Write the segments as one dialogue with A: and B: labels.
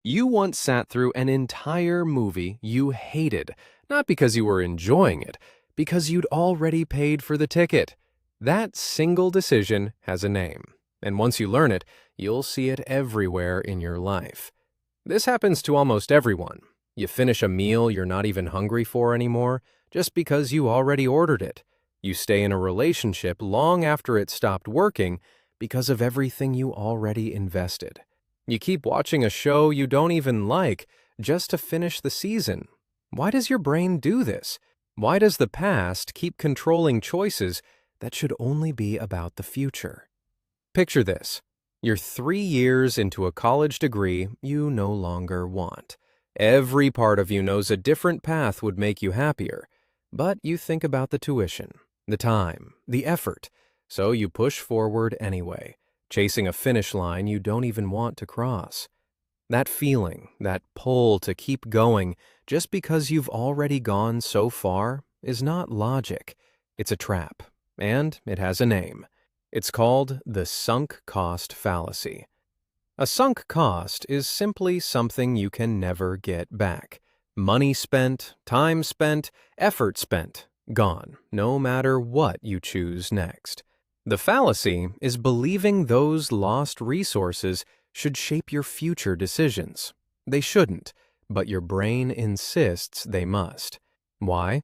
A: You once sat through an entire movie you hated, not because you were enjoying it, because you'd already paid for the ticket. That single decision has a name, and once you learn it, you'll see it everywhere in your life. This happens to almost everyone. You finish a meal you're not even hungry for anymore just because you already ordered it. You stay in a relationship long after it stopped working because of everything you already invested. You keep watching a show you don't even like just to finish the season. Why does your brain do this? Why does the past keep controlling choices that should only be about the future? Picture this. You're 3 years into a college degree you no longer want. Every part of you knows a different path would make you happier, but you think about the tuition, the time, the effort, so you push forward anyway, chasing a finish line you don't even want to cross. That feeling, that pull to keep going just because you've already gone so far, is not logic. It's a trap, and it has a name. It's called the sunk cost fallacy. A sunk cost is simply something you can never get back. Money spent, time spent, effort spent, gone, no matter what you choose next. The fallacy is believing those lost resources should shape your future decisions. They shouldn't, but your brain insists they must. Why?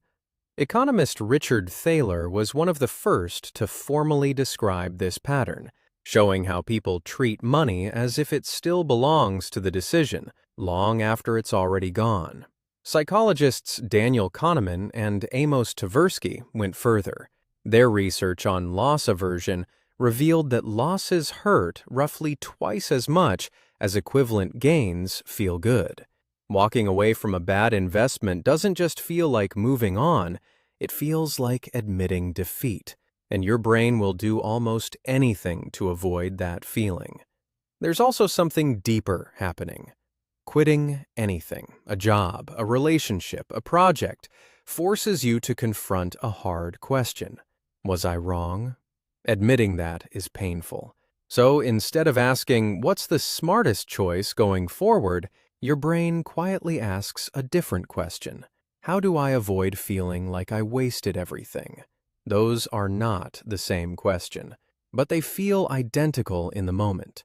A: Economist Richard Thaler was one of the first to formally describe this pattern, showing how people treat money as if it still belongs to the decision, long after it's already gone. Psychologists Daniel Kahneman and Amos Tversky went further. Their research on loss aversion revealed that losses hurt roughly twice as much as equivalent gains feel good. Walking away from a bad investment doesn't just feel like moving on, it feels like admitting defeat, and your brain will do almost anything to avoid that feeling. There's also something deeper happening. Quitting anything, a job, a relationship, a project, forces you to confront a hard question. Was I wrong? Admitting that is painful. So instead of asking, what's the smartest choice going forward, your brain quietly asks a different question. How do I avoid feeling like I wasted everything? Those are not the same question, but they feel identical in the moment.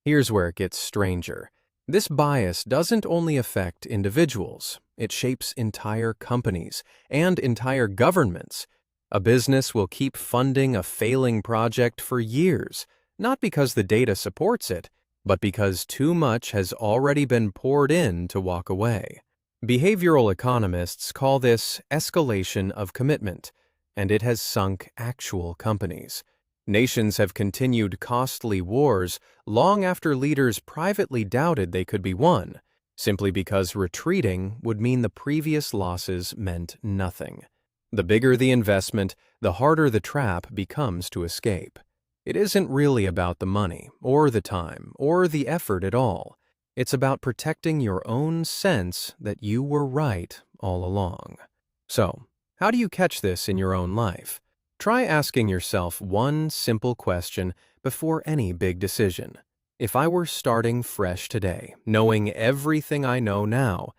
A: Here's where it gets stranger. This bias doesn't only affect individuals, it shapes entire companies and entire governments. A business will keep funding a failing project for years, not because the data supports it, but because too much has already been poured in to walk away. Behavioral economists call this escalation of commitment, and it has sunk actual companies. Nations have continued costly wars long after leaders privately doubted they could be won, simply because retreating would mean the previous losses meant nothing. The bigger the investment, the harder the trap becomes to escape. It isn't really about the money, or the time, or the effort at all. It's about protecting your own sense that you were right all along. So, how do you catch this in your own life? Try asking yourself one simple question before any big decision. If I were starting fresh today, knowing everything I know now,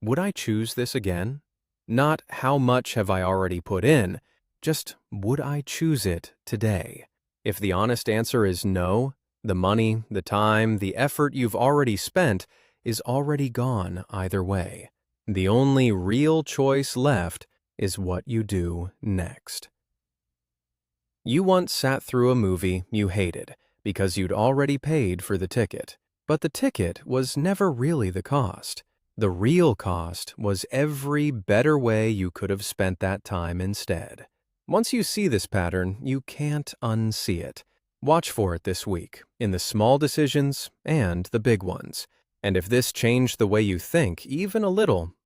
A: would I choose this again? Not how much have I already put in, just would I choose it today? If the honest answer is no, the money, the time, the effort you've already spent is already gone either way. The only real choice left is what you do next. You once sat through a movie you hated because you'd already paid for the ticket, but the ticket was never really the cost. The real cost was every better way you could have spent that time instead. Once you see this pattern, you can't unsee it. Watch for it this week, in the small decisions and the big ones. And if this changed the way you think even a little,